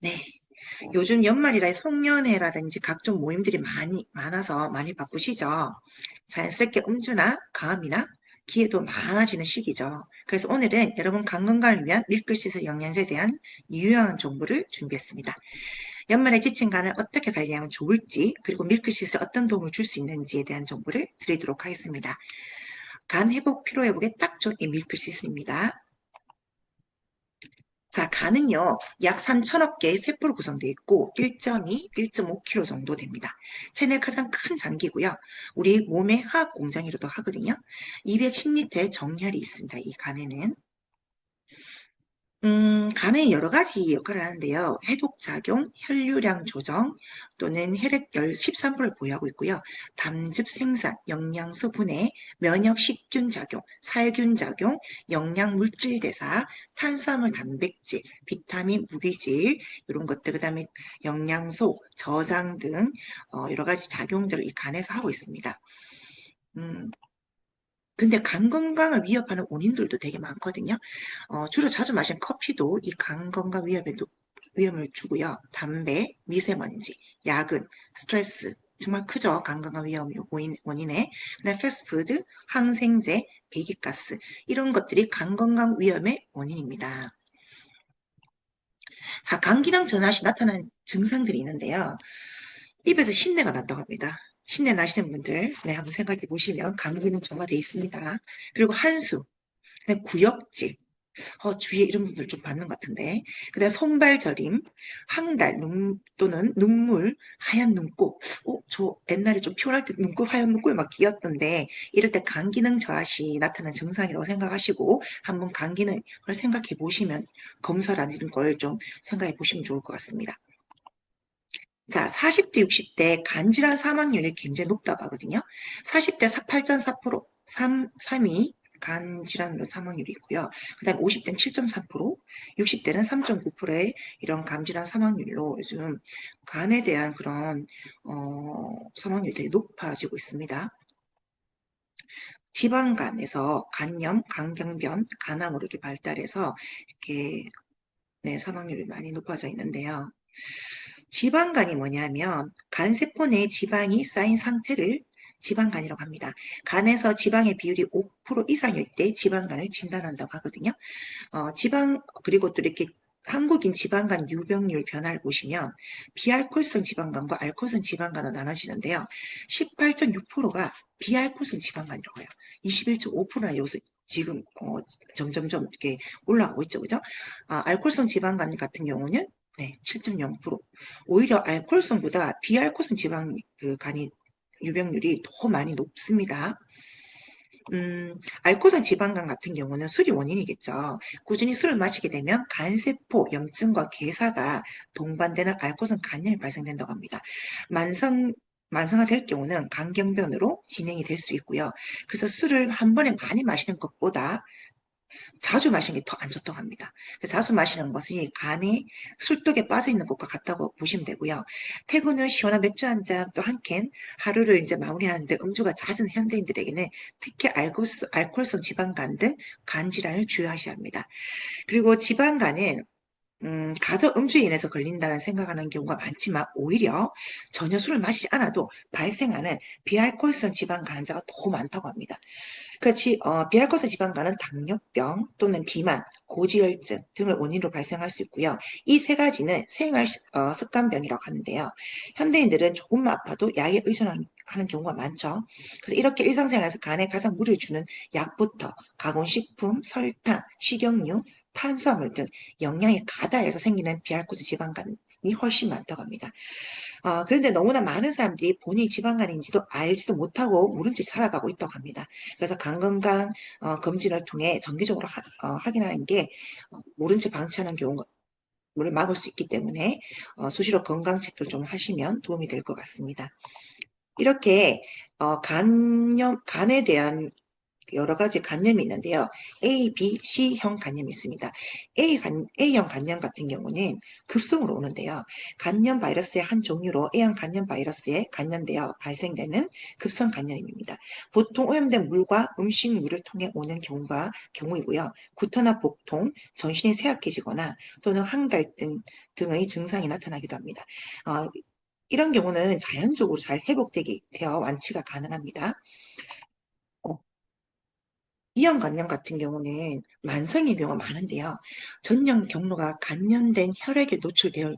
네. 요즘 연말이라 송년회라든지 각종 모임들이 많아서 많이 바쁘시죠? 자연스럽게 음주나 가음이나 기회도 많아지는 시기죠. 그래서 오늘은 여러분 간 건강을 위한 밀크시슬 영양제에 대한 유용한 정보를 준비했습니다. 연말에 지친 간을 어떻게 관리하면 좋을지, 그리고 밀크시슬 어떤 도움을 줄 수 있는지에 대한 정보를 드리도록 하겠습니다. 간 회복, 피로 회복에 딱 좋은 이 밀크시슬입니다. 자, 간은요, 약 3천억 개의 세포로 구성되어 있고 1.2, 1.5kg 정도 됩니다. 체내 가장 큰 장기고요. 우리 몸의 화학 공장이라도 하거든요. 210리터의 정혈이 있습니다. 이 간에는. 간의 여러 가지 역할을 하는데요. 해독작용, 혈류량 조정 또는 혈액열 13%를 보유하고 있고요. 담즙 생산, 영양소 분해, 면역 식균 작용, 살균 작용, 영양 물질 대사, 탄수화물 단백질, 비타민 무기질 이런 것들 그다음에 영양소 저장 등 여러 가지 작용들을 이 간에서 하고 있습니다. 음, 근데 간 건강을 위협하는 원인들도 되게 많거든요. 주로 자주 마시는 커피도 이 간 건강 위험을 주고요. 담배, 미세먼지, 야근, 스트레스 정말 크죠. 간 건강 위험 원인에. 그다음 패스트푸드, 항생제, 배기가스 이런 것들이 간 건강 위험의 원인입니다. 자, 감기랑 전화 시 나타나는 증상들이 있는데요. 입에서 신내가 난다고 합니다. 신내 나시는 분들, 네, 한번 생각해 보시면 감기는 정화되어 있습니다. 그리고 한수, 그다음에 구역질, 주위에 이런 분들 좀 받는 것 같은데. 그다음에 손발 저림, 황달, 또는 눈물, 하얀 눈곱. 저 옛날에 좀 피곤할 때 하얀 눈곱이 막 끼었던데, 이럴 때 간 기능 저하시 나타난 증상이라고 생각하시고, 한번 간 기능을 생각해 보시면, 검사라는 걸 좀 생각해 보시면 좋을 것 같습니다. 자, 40대, 60대 간질환 사망률이 굉장히 높다고 하거든요. 40대 8.4%, 3위 간질환으로 사망률이 있고요. 그 다음에 50대는 7.3%, 60대는 3.9%의 이런 간질환 사망률로 요즘 간에 대한 그런 사망률이 되게 높아지고 있습니다. 지방간에서 간염, 간경변, 간암으로 이렇게 발달해서 이렇게 네, 사망률이 많이 높아져 있는데요. 지방간이 뭐냐면 간세포 내에 지방이 쌓인 상태를 지방간이라고 합니다. 간에서 지방의 비율이 5% 이상일 때 지방간을 진단한다고 하거든요. 그리고 또 이렇게 한국인 지방간 유병률 변화를 보시면 비알코올성 지방간과 알코올성 지방간으로 나눠지는데요. 18.6%가 비알코올성 지방간이라고 해요. 21.5%나 요새 지금 점점점 이렇게 올라가고 있죠, 그죠? 알코올성 지방간 같은 경우는 네, 7.0%. 오히려 알코올성보다 비알코올성 지방 그 간이 유병률이 더 많이 높습니다. 알코올성 지방간 같은 경우는 술이 원인이겠죠. 꾸준히 술을 마시게 되면 간세포 염증과 괴사가 동반되는 알코올성 간염이 발생된다고 합니다. 만성 만성화될 경우는 간경변으로 진행이 될 수 있고요. 그래서 술을 한 번에 많이 마시는 것보다 자주 마시는 게 더 안 좋다고 합니다. 그래서 자주 마시는 것이 간에 술독에 빠져 있는 것과 같다고 보시면 되고요. 퇴근 후 시원한 맥주 한 잔 또 한 캔 하루를 이제 마무리하는데 음주가 잦은 현대인들에게는 특히 알코올성 지방간 등 간 질환을 주의하셔야 합니다. 그리고 지방간은 가도 음주에 인해서 걸린다는 생각하는 경우가 많지만 오히려 전혀 술을 마시지 않아도 발생하는 비알코올성 지방 간자가 더 많다고 합니다. 그렇지, 비알코올성 지방간은 당뇨병 또는 비만, 고지혈증 등을 원인으로 발생할 수 있고요. 이 세 가지는 생활 습관병이라고 하는데요. 현대인들은 조금만 아파도 약에 의존하는 경우가 많죠. 그래서 이렇게 일상생활에서 간에 가장 무리를 주는 약부터 가공식품, 설탕, 식용유, 탄수화물 등 영양이 가다해서 생기는 비알코올 지방간이 훨씬 많다고 합니다. 그런데 너무나 많은 사람들이 본인이 지방간인지도 알지도 못하고 모른 채 살아가고 있다고 합니다. 그래서 간 건강 검진을 통해 정기적으로 확인하는 게 모른 채 방치하는 경우를 막을 수 있기 때문에 수시로 건강 체크를 좀 하시면 도움이 될 것 같습니다. 이렇게 간에 대한 여러 가지 간염이 있는데요. A, B, C형 간염이 있습니다. A형 간염 같은 경우는 급성으로 오는데요. 간염 바이러스의 한 종류로 A형 간염 바이러스에 감염되어 발생되는 급성 간염입니다. 보통 오염된 물과 음식물을 통해 오는 경우이고요. 구토나 복통, 전신이 쇠약해지거나 또는 항달 등의 증상이 나타나기도 합니다. 이런 경우는 자연적으로 잘 되어 완치가 가능합니다. B형 간염 같은 경우는 만성인 경우가 많은데요. 전염 경로가 감염된 혈액에 노출될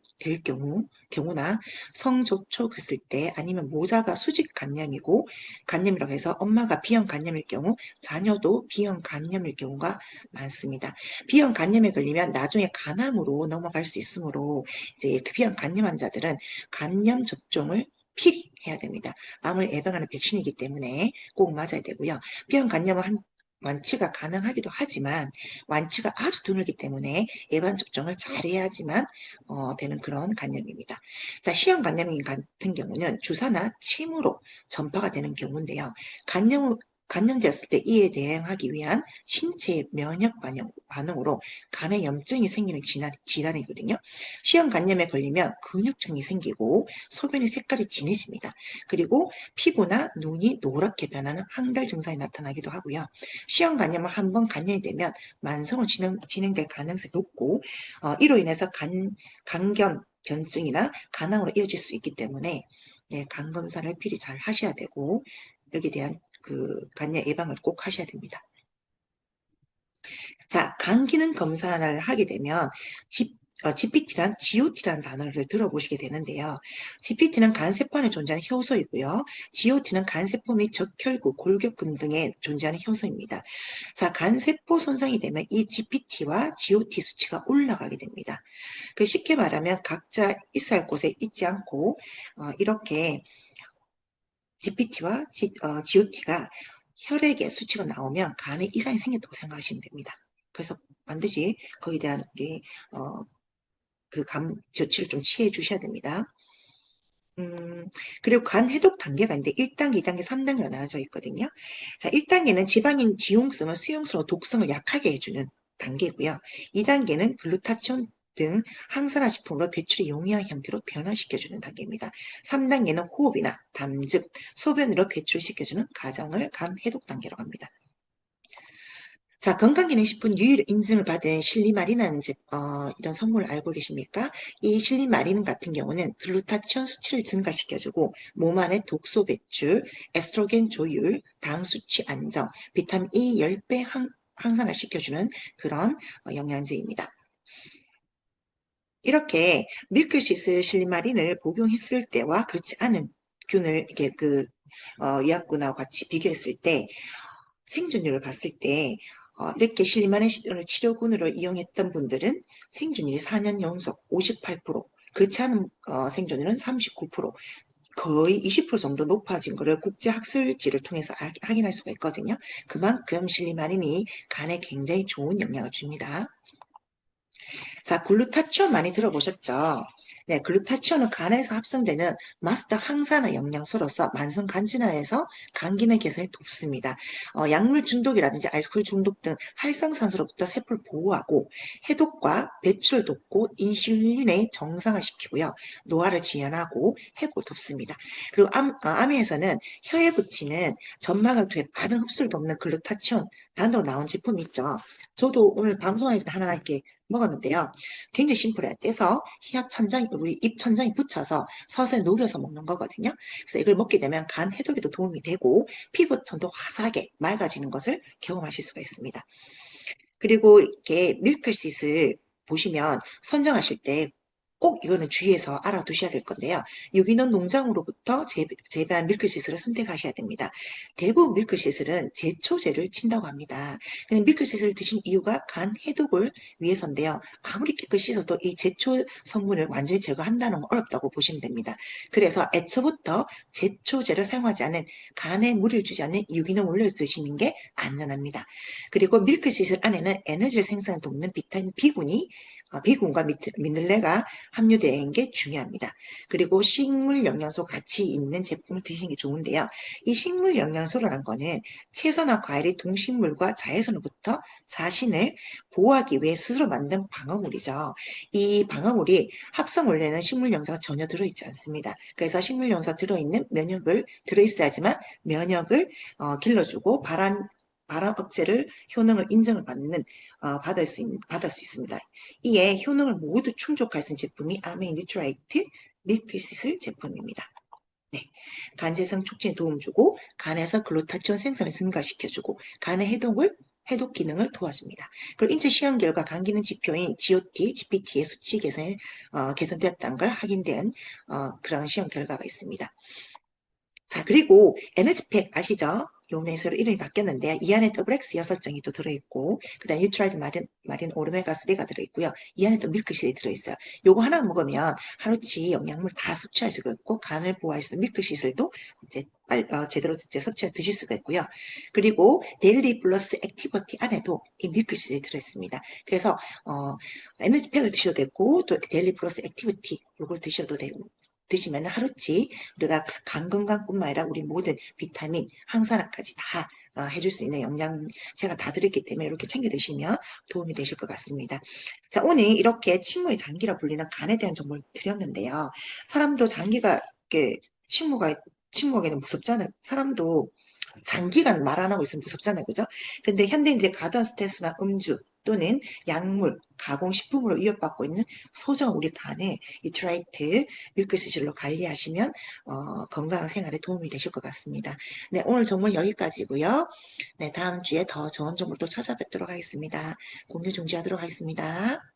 경우나 성조촉 했을 때 아니면 모자가 수직 간염이라고 해서 엄마가 B형 간염일 경우 자녀도 B형 간염일 경우가 많습니다. B형 간염에 걸리면 나중에 간암으로 넘어갈 수 있으므로 이제 그 B형 간염 환자들은 간염 접종을 필히 해야 됩니다. 암을 예방하는 백신이기 때문에 꼭 맞아야 되고요. B형 간염은 완치가 가능하기도 하지만 완치가 아주 드물기 때문에 예방 접종을 잘해야지만 되는 그런 간염입니다. 자, C형 간염인 같은 경우는 주사나 침으로 전파가 되는 경우인데요. 감염되었을 때 이에 대응하기 위한 신체의 면역 반응으로 간에 염증이 생기는 질환이거든요. C형 간염에 걸리면 근육통이 생기고 소변의 색깔이 진해집니다. 그리고 피부나 눈이 노랗게 변하는 항달 증상이 나타나기도 하고요. C형 간염은 한번 간염이 되면 만성으로 진행될 가능성이 높고 이로 인해서 간견 변증이나 간암으로 이어질 수 있기 때문에 네, 간 검사를 필히 잘 하셔야 되고 여기에 대한 그 간염 예방을 꼭 하셔야 됩니다. 자, 간 기능 검사를 하게 되면 GPT란 GOT라는 단어를 들어보시게 되는데요. GPT는 간세포 안에 존재하는 효소이고요. GOT는 간세포 및 적혈구, 골격근 등에 존재하는 효소입니다. 자, 간세포 손상이 되면 이 GPT와 GOT 수치가 올라가게 됩니다. 쉽게 말하면 각자 있어야 할 곳에 있지 않고 이렇게 GPT와 GOT가 혈액의 수치가 나오면 간에 이상이 생겼다고 생각하시면 됩니다. 그래서 반드시 거기에 대한 우리 조치를 좀 취해 주셔야 됩니다. 그리고 간 해독 단계가 있는데 1단계, 2단계, 3단계로 나눠져 있거든요. 자, 1단계는 지방인 지용성을 수용성으로 독성을 약하게 해주는 단계고요. 2단계는 글루타치온 등 항산화 식품으로 배출이 용이한 형태로 변화시켜주는 단계입니다. 3단계는 호흡이나 담즙, 소변으로 배출시켜주는 과정을 간 해독 단계라고 합니다. 자, 건강기능식품 유일 인증을 받은 실리마린은 이런 성분을 알고 계십니까? 이 실리마린 같은 경우는 글루타치온 수치를 증가시켜주고 몸 안의 독소 배출, 에스트로겐 조율, 당 수치 안정, 비타민 E 10배 항산화 시켜주는 그런 영양제입니다. 이렇게 밀크시스 실리마린을 복용했을 때와 그렇지 않은 균을 이렇게 유약균하고 같이 비교했을 때 생존율을 봤을 때 이렇게 실리마린 치료군으로 이용했던 분들은 생존율이 4년 연속 58%, 그렇지 않은 생존율은 39%, 거의 20% 정도 높아진 것을 국제학술지를 통해서 확인할 수가 있거든요. 그만큼 실리마린이 간에 굉장히 좋은 영향을 줍니다. 자, 글루타치온 많이 들어보셨죠? 네, 글루타치온은 간에서 합성되는 마스터 항산화 영양소로서 만성 간질환에서 간 기능 개선에 돕습니다. 약물 중독이라든지 알코올 중독 등 활성산소로부터 세포를 보호하고 해독과 배출을 돕고 인슐린의 정상화시키고요. 노화를 지연하고 회복을 돕습니다. 그리고 암에서는 혀에 붙이는 점막을 통해 빠른 흡수를 돕는 글루타치온 단으로 나온 제품이 있죠. 저도 오늘 방송에서 하나 이렇게 먹었는데요. 굉장히 심플해요. 떼서 우리 입 천장에 붙여서 서서히 녹여서 먹는 거거든요. 그래서 이걸 먹게 되면 간 해독에도 도움이 되고 피부톤도 화사하게 맑아지는 것을 경험하실 수가 있습니다. 그리고 이렇게 밀크시슬 보시면 선정하실 때 꼭 이거는 주의해서 알아두셔야 될 건데요. 유기농 농장으로부터 재배한 밀크시슬을 선택하셔야 됩니다. 대부분 밀크시슬은 제초제를 친다고 합니다. 밀크시슬을 드신 이유가 간 해독을 위해서인데요. 아무리 깨끗이 씻어도 이 제초 성분을 완전히 제거한다는 건 어렵다고 보시면 됩니다. 그래서 애초부터 제초제를 사용하지 않은 간에 무리를 주지 않는 유기농 원료를 쓰시는 게 안전합니다. 그리고 밀크시슬 안에는 에너지를 생산해 돕는 비타민 B군이 비군과 미늘레가 함유된 게 중요합니다. 그리고 식물 영양소 같이 있는 제품을 드시는 게 좋은데요. 이 식물 영양소라는 거는 채소나 과일이 동식물과 자외선으로부터 자신을 보호하기 위해 스스로 만든 방어물이죠. 이 방어물이 합성 원료는 식물 영양소가 전혀 들어있지 않습니다. 그래서 식물 영양소가 들어있는 면역을 들어있어야지만 면역을 길러주고 발암 억제를 효능을 인정을 받을 수 있습니다. 이에 효능을 모두 충족할 수 있는 제품이 아메이 뉴트라이트 밀크시슬 제품입니다. 네, 간세성 촉진에 도움 주고 간에서 글루타치온 생성을 증가시켜주고 간의 해독 기능을 도와줍니다. 그리고 인체 시험 결과 간 기능 지표인 GOT, GPT의 수치 개선되었다는 걸 확인된 그런 시험 결과가 있습니다. 자, 그리고 에너지팩 아시죠? 요번에 새로 이름이 바뀌었는데 이 안에 WX 6장이 또 들어있고 그 다음에 뉴트라이드 마린 오메가 3가 들어있고요. 이 안에 또 밀크시슬이 들어있어요. 요거 하나 먹으면 하루치 영양물 다 섭취할 수가 있고 간을 보호할 수 있는 밀크시슬도 이제 제대로 섭취해 드실 수가 있고요. 그리고 데일리 플러스 액티버티 안에도 이 밀크시슬이 들어있습니다. 그래서 에너지팩을 드셔도 되고 또 데일리 플러스 액티비티 요걸 드셔도 되고 드시면 하루치 우리가 간 건강뿐만 아니라 우리 모든 비타민, 항산화까지 다 해줄 수 있는 영양 제가 다 드렸기 때문에 이렇게 챙겨 드시면 도움이 되실 것 같습니다. 자, 오늘 이렇게 침모의 장기라 불리는 간에 대한 정보를 드렸는데요. 사람도 장기가 이렇게 침묵에는 무섭잖아요. 사람도 장기간 말 안 하고 있으면 무섭잖아요. 그죠? 근데 현대인들이 과도한 스트레스나 음주 또는 약물, 가공식품으로 위협받고 있는 소정 우리 간에 이트라이트 밀크시슬로 관리하시면 건강한 생활에 도움이 되실 것 같습니다. 네, 오늘 정보 여기까지고요. 네, 다음 주에 더 좋은 정보를 또 찾아뵙도록 하겠습니다. 공유 중지하도록 하겠습니다.